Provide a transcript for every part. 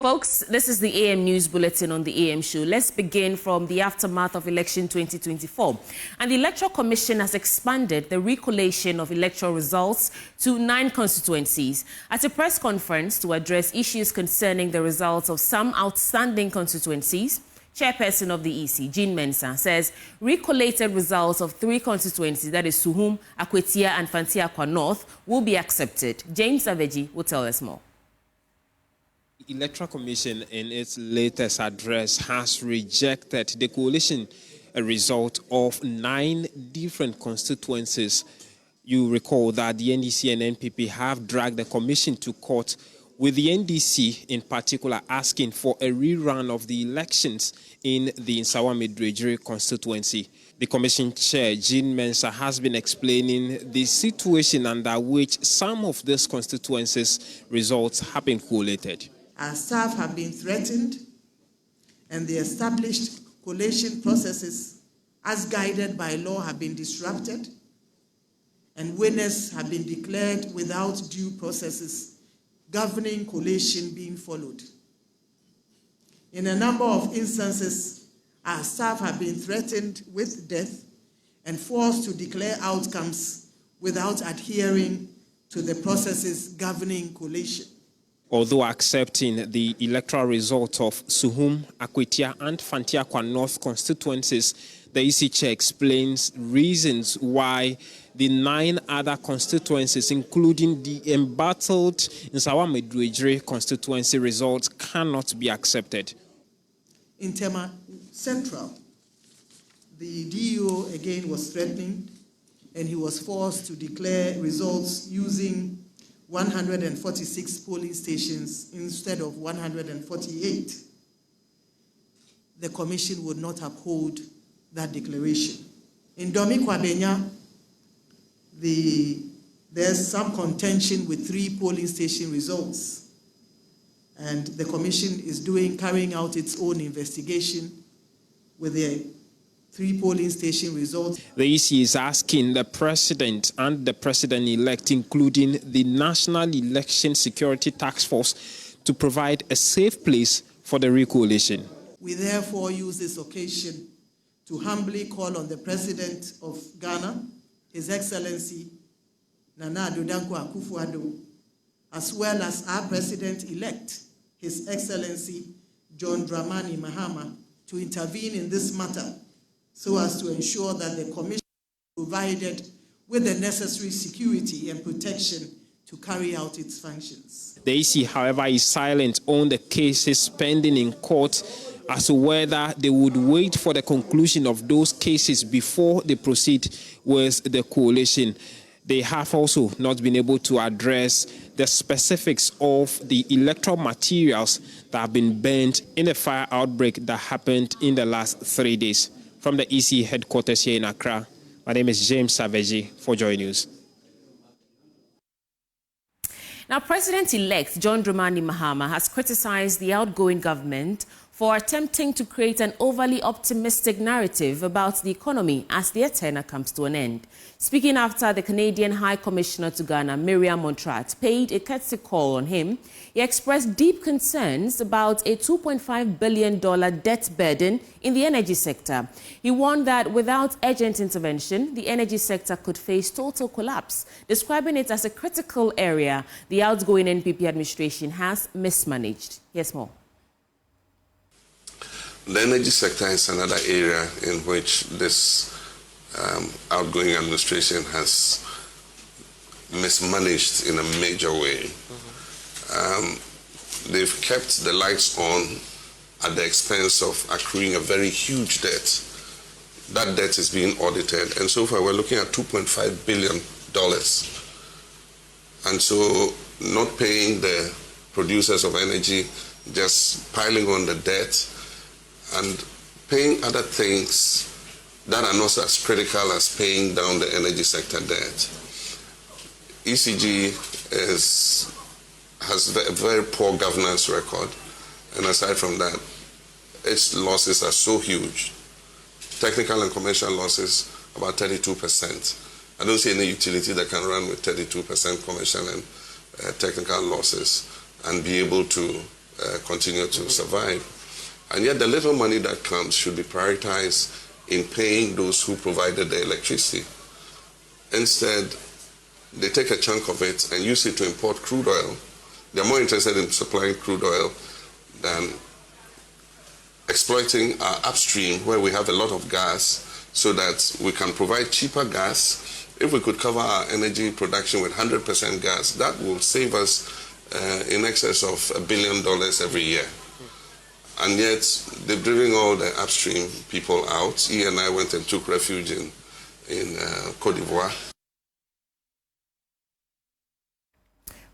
Folks, this is the AM News Bulletin on the AM Show. Let's begin from the aftermath of election 2024. And the Electoral Commission has expanded the recollation of electoral results to 9 constituencies. At a press conference to address issues concerning the results of some outstanding constituencies, Chairperson of the EC, Jean Mensah, says recollated results of 3 constituencies, that is Suhum, Akwetia and Fantiakwa North, will be accepted. James Saveji will tell us more. The Electoral Commission, in its latest address, has rejected the coalition a result of 9 different constituencies. You recall that the NDC and NPP have dragged the commission to court, with the NDC in particular asking for a rerun of the elections in the Nsawa Medrejere constituency. The commission chair, Jean Mensah, has been explaining the situation under which some of these constituencies' results have been collated. Our staff have been threatened, and the established collation processes, as guided by law, have been disrupted, and winners have been declared without due processes governing collation being followed. In a number of instances, our staff have been threatened with death and forced to declare outcomes without adhering to the processes governing collation. Although accepting the electoral result of Suhum, Akwetia and Fantiakwa North constituencies, the EC chair explains reasons why the 9 other constituencies, including the embattled Nsawa Medrejere constituency results, cannot be accepted. In Tema Central, the DEO again was threatening, and he was forced to declare results using 146 polling stations instead of 148. The commission would not uphold that declaration. In Domi Kwabenya, there's some contention with 3 polling station results, and the commission is carrying out its own investigation with the 3 polling station results. The EC is asking the president and the president-elect, including the National Election Security Task Force, to provide a safe place for the recollation. We therefore use this occasion to humbly call on the President of Ghana, His Excellency Nana Addo Dankwa Akufo-Addo, as well as our President-elect, His Excellency John Dramani Mahama, to intervene in this matter so as to ensure that the commission is provided with the necessary security and protection to carry out its functions. The EC, however, is silent on the cases pending in court as to whether they would wait for the conclusion of those cases before they proceed with the coalition. They have also not been able to address the specifics of the electoral materials that have been burnt in the fire outbreak that happened in the last 3 days. From the EC headquarters here in Accra, my name is James Saveji for Joy News. Now, President-elect John Dramani Mahama has criticized the outgoing government for attempting to create an overly optimistic narrative about the economy as their tenure comes to an end. Speaking after the Canadian High Commissioner to Ghana, Miriam Montrat, paid a courtesy call on him, he expressed deep concerns about a $2.5 billion debt burden in the energy sector. He warned that without urgent intervention, the energy sector could face total collapse, describing it as a critical area the outgoing NPP administration has mismanaged. Here's more. The energy sector is another area in which this outgoing administration has mismanaged in a major way. They've kept the lights on at the expense of accruing a very huge debt. That debt is being audited, and so far we're looking at $2.5 billion. And so not paying the producers of energy, just piling on the debt, and paying other things that are not as critical as paying down the energy sector debt. ECG has a very poor governance record, and aside from that, its losses are so huge. Technical and commercial losses, about 32%. I don't see any utility that can run with 32% commercial and technical losses and be able to continue to survive. And yet the little money that comes should be prioritized in paying those who provided the electricity. Instead, they take a chunk of it and use it to import crude oil. They're more interested in supplying crude oil than exploiting our upstream, where we have a lot of gas, so that we can provide cheaper gas. If we could cover our energy production with 100% gas, that will save us in excess of $1 billion every year. And yet, they've driven all the upstream people out. He and I went and took refuge in Côte d'Ivoire.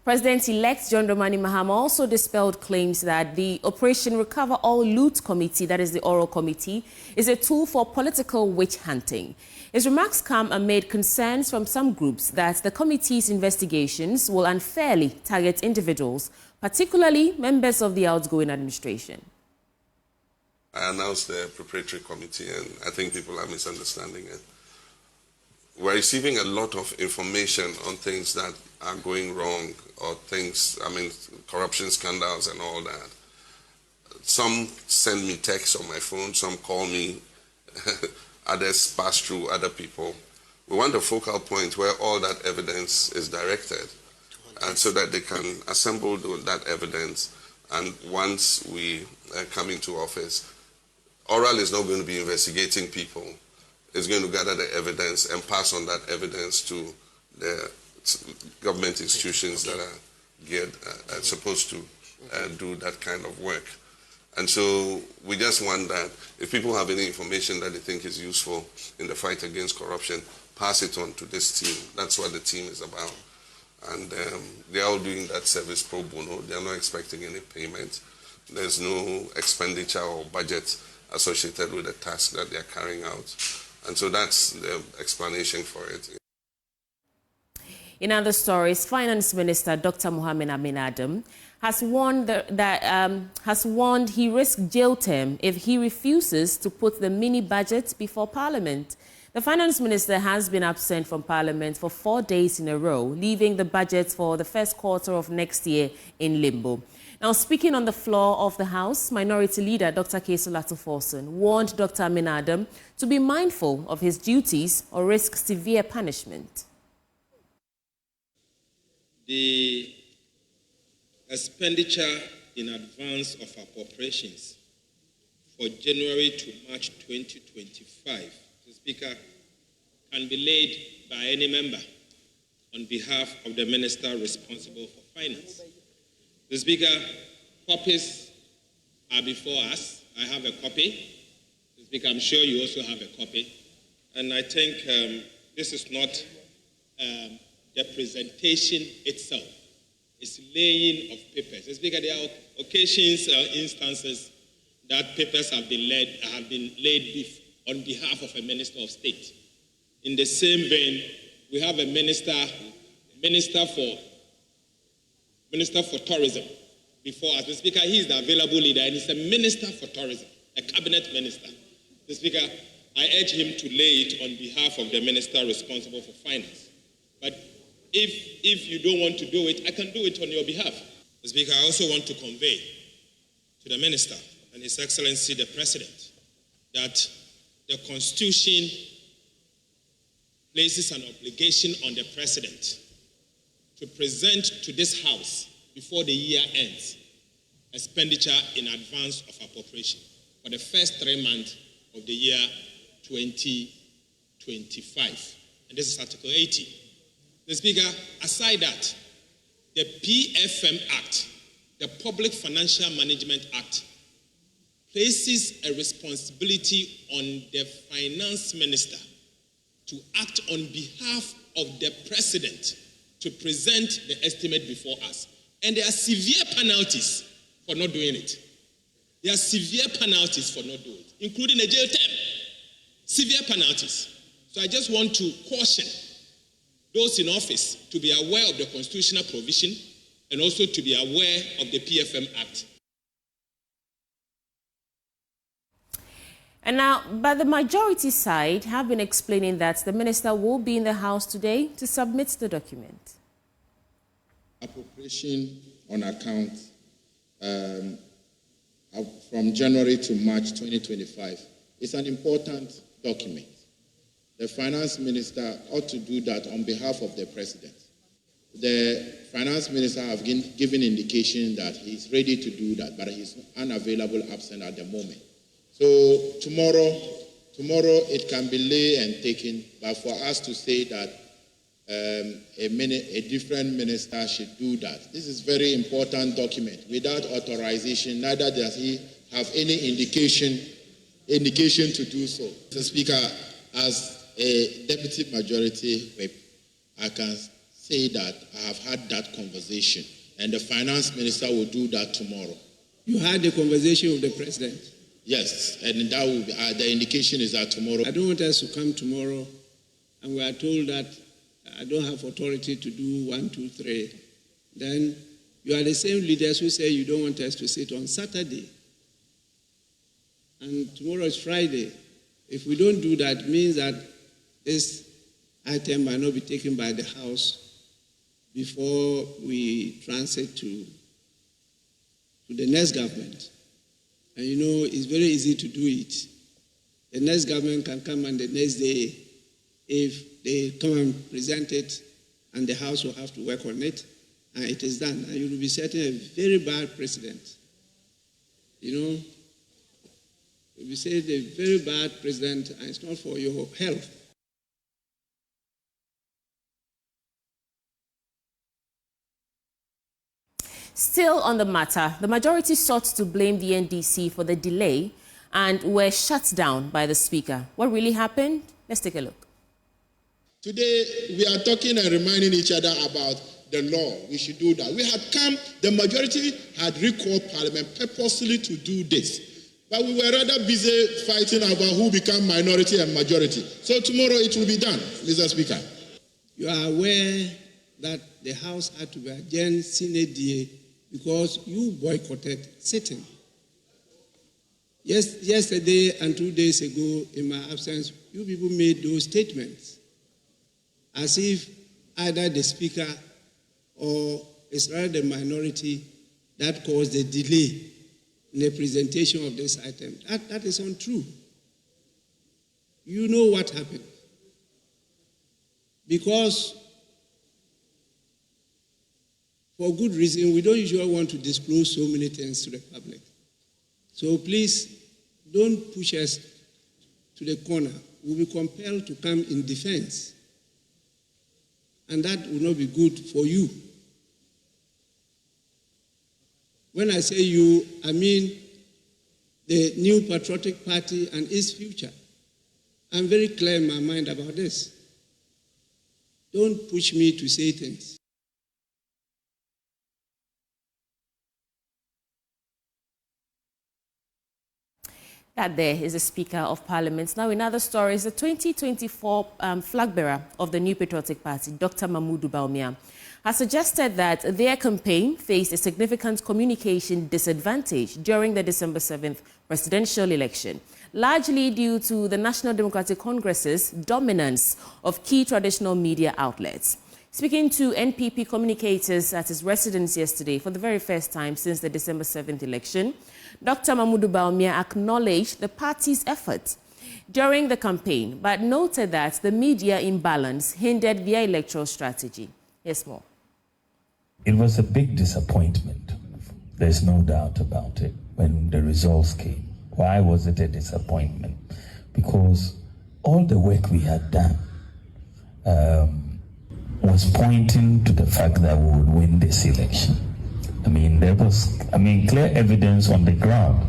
President-elect John Dramani Mahama also dispelled claims that the Operation Recover All Loot Committee, that is the Oral Committee, is a tool for political witch hunting. His remarks come amid concerns from some groups that the committee's investigations will unfairly target individuals, particularly members of the outgoing administration. I announced the preparatory committee, and I think people are misunderstanding it. We're receiving a lot of information on things that are going wrong, or things, corruption scandals and all that. Some send me texts on my phone, some call me, others pass through other people. We want a focal point where all that evidence is directed, and so that they can assemble that evidence. And once we come into office, Oral is not going to be investigating people. It's going to gather the evidence and pass on that evidence to the government institutions that are geared, supposed to do that kind of work. And so we just want that if people have any information that they think is useful in the fight against corruption, pass it on to this team. That's what the team is about. And they're all doing that service pro bono. They're not expecting any payment. There's no expenditure or budget associated with the task that they're carrying out. And so that's the explanation for it. In other stories, Finance Minister Dr. Mohamed Amin Adam has warned he risks jail term if he refuses to put the mini-budget before Parliament. The Finance Minister has been absent from Parliament for 4 days in a row, leaving the budget for the first quarter of next year in limbo. Now, speaking on the floor of the House, Minority Leader Dr. Ato Forson warned Dr. Amin Adam to be mindful of his duties or risk severe punishment. The expenditure in advance of appropriations for January to March 2025, the Speaker, can be laid by any member on behalf of the Minister responsible for Finance. The Speaker, copies are before us. I have a copy. The Speaker, I'm sure you also have a copy. And I think this is not the presentation itself. It's laying of papers. The Speaker, there are occasions, instances that papers have been laid on behalf of a Minister of State. In the same vein, we have a Minister for Tourism before us. The Speaker, he is the available leader, and he's a Minister for Tourism, a Cabinet Minister. The Speaker, I urge him to lay it on behalf of the Minister responsible for Finance. But if you don't want to do it, I can do it on your behalf. The Speaker, I also want to convey to the Minister and His Excellency the President that the Constitution places an obligation on the President to present to this House before the year ends expenditure in advance of appropriation for the first 3 months of the year 2025. And this is Article 80. The Speaker, aside that, the PFM Act, the Public Financial Management Act, places a responsibility on the Finance Minister to act on behalf of the President to present the estimate before us. And there are severe penalties for not doing it. There are severe penalties for not doing it, including a jail term. Severe penalties. So I just want to caution those in office to be aware of the constitutional provision and also to be aware of the PFM Act. And now, but the majority side have been explaining that the minister will be in the House today to submit the document. Appropriation on account from January to March 2025. It's an important document. The finance minister ought to do that on behalf of the president. The finance minister have given indication that he's ready to do that, but he's unavailable, absent at the moment. So tomorrow it can be laid and taken, but for us to say that a different minister should do that. This is a very important document. Without authorization, neither does he have any indication to do so. Mr. Speaker, as a deputy majority whip, I can say that I have had that conversation, and the finance minister will do that tomorrow. You had the conversation with the president? Yes, and that will be, the indication is that tomorrow. I don't want us to come tomorrow and we are told that I don't have authority to do 1, 2, 3. Then you are the same leaders who say you don't want us to sit on Saturday. And tomorrow is Friday. If we don't do that, it means that this item might not be taken by the House before we transit to the next government. And you know, it's very easy to do it. The next government can come on the next day if they come and present it, and the House will have to work on it, and it is done. And you will be setting a very bad precedent. You know, you'll be setting a very bad precedent, and it's not for your health. Still on the matter, the majority sought to blame the NDC for the delay and were shut down by the Speaker. What really happened? Let's take a look. Today, we are talking and reminding each other about the law. We should do that. We had come, the majority had recalled Parliament purposely to do this. But we were rather busy fighting about who become minority and majority. So tomorrow it will be done, Mr. Speaker. You are aware that the House had to be adjourned sine die because you boycotted sitting. Yesterday and 2 days ago, in my absence, you people made those statements as if either the Speaker or it's rather the minority that caused the delay in the presentation of this item. That is untrue. You know what happened. Because for good reason, we don't usually want to disclose so many things to the public. So please, don't push us to the corner. We'll be compelled to come in defense. And that will not be good for you. When I say you, I mean the New Patriotic Party and its future. I'm very clear in my mind about this. Don't push me to say things. That there is the Speaker of Parliament. Now, in other stories, the 2024 flag bearer of the New Patriotic Party, Dr. Mamudu Bawumia, has suggested that their campaign faced a significant communication disadvantage during the December 7th presidential election, largely due to the National Democratic Congress's dominance of key traditional media outlets. Speaking to NPP communicators at his residence yesterday for the very first time since the December 7th election, Dr. Mamudu Bawumia acknowledged the party's efforts during the campaign, but noted that the media imbalance hindered their electoral strategy. Yes, more. It was a big disappointment. There's no doubt about it when the results came. Why was it a disappointment? Because all the work we had done was pointing to the fact that we would win this election. There was clear evidence on the ground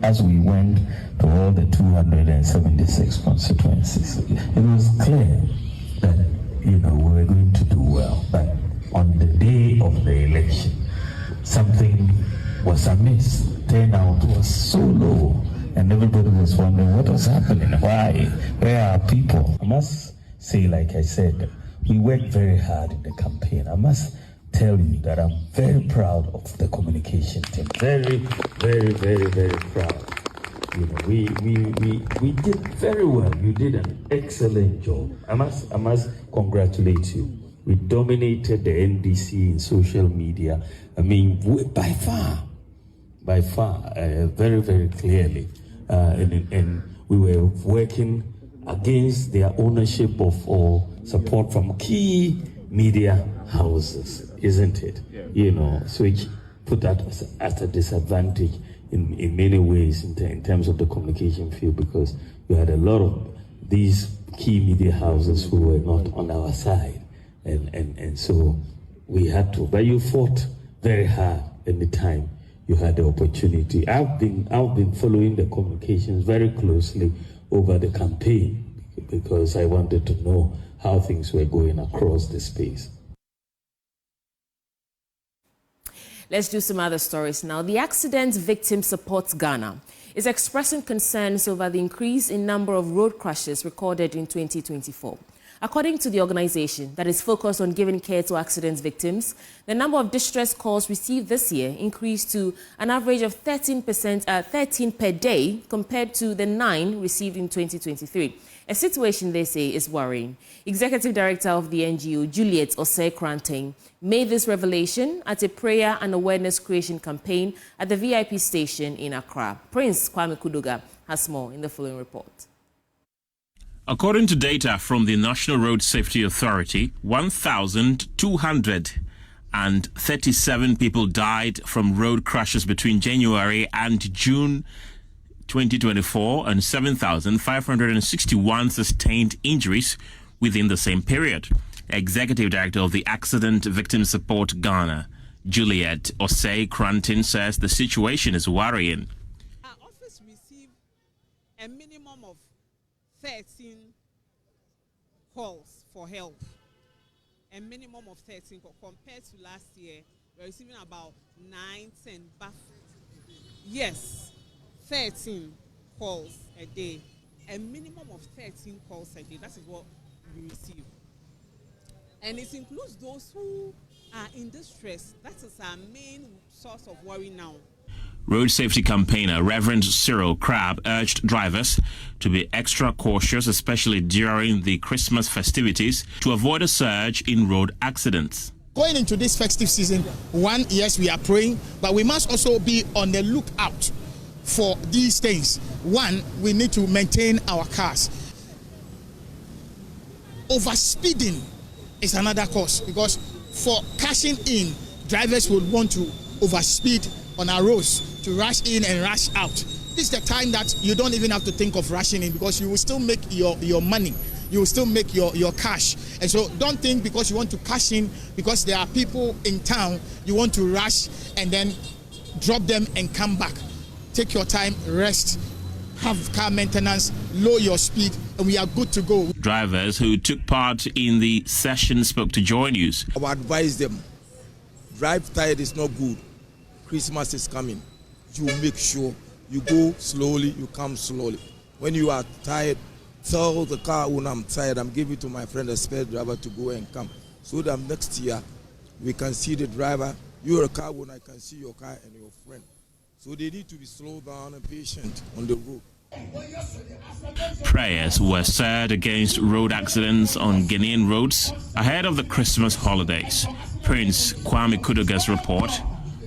as we went to all the 276 constituencies. It was clear that, we were going to do well. But on the day of the election, something was amiss. Turnout was so low, and everybody was wondering what was happening. Why? Where are people? I must say, like I said, we worked very hard in the campaign. I must tell you that I'm very proud of the communication team. Very, very, very, very proud. We did very well. You did an excellent job. I must congratulate you. We dominated the NDC in social media. By far. by far, very, very clearly. And we were working against their ownership of or support from key media houses, isn't it? You know, so which put that as a disadvantage in many ways in terms of the communication field, because we had a lot of these key media houses who were not on our side. And so we had to, but you fought very hard any time you had the opportunity. I've been following the communications very closely over the campaign because I wanted to know how things were going across the space. Let's do some other stories now. The Accident Victim Support Ghana is expressing concerns over the increase in number of road crashes recorded in 2024. According to the organization that is focused on giving care to accident victims, the number of distress calls received this year increased to an average of 13 per day compared to the 9 received in 2023. A situation they say is worrying. Executive Director of the NGO, Juliet Osei-Kranting, made this revelation at a prayer and awareness creation campaign at the VIP station in Accra. Prince Kwame Kuduga has more in the following report. According to data from the National Road Safety Authority, 1,237 people died from road crashes between January and June 2024 and 7,561 sustained injuries within the same period. Executive Director of the Accident Victim Support Ghana, Juliet Osei-Kranting, says the situation is worrying. Our office received a minimum of 13 calls for help. A minimum of 13 calls. Compared to last year, we're receiving about 9, 10. But yes, 13 calls a day. A minimum of 13 calls a day. That is what we receive. And it includes those who are in distress. That is our main source of worry now. Road safety campaigner Reverend Cyril Crabb urged drivers to be extra cautious, especially during the Christmas festivities, to avoid a surge in road accidents. Going into this festive season, yes, we are praying, but we must also be on the lookout for these things. One, we need to maintain our cars. Overspeeding is another cause, because for cashing in, drivers would want to overspeed on our roads, to rush in and rush out. This is the time that you don't even have to think of rushing in, because you will still make your money. You will still make your cash. And so don't think because you want to cash in, because there are people in town, you want to rush and then drop them and come back. Take your time, rest, have car maintenance, lower your speed, and we are good to go. Drivers who took part in the session spoke to Joy News. I would advise them, drive tired is not good. Christmas is coming. You make sure you go slowly, you come slowly. When you are tired, tell the car when I'm tired, I'm giving to my friend a spare driver to go and come. So that next year we can see the driver, you're a car when I can see your car and your friend. So they need to be slow down and patient on the road. Prayers were said against road accidents on Ghanaian roads ahead of the Christmas holidays. Prince Kwame Kuduga's report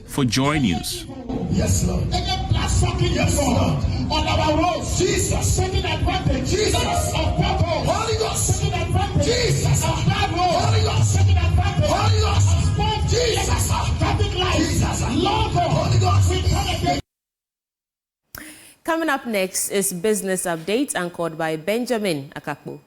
for Joy News. Yes, Lord. Yes, Lord. On our roads, Jesus, taking advantage. Jesus of purpose. Holy Ghost, taking advantage. Jesus of bad road. Holy Ghost, taking advantage. Holy Ghost, of sport. Jesus of traffic lights. Jesus, Lord, Holy Ghost, we come again. Coming up next is Business Update, anchored by Benjamin Akakpo.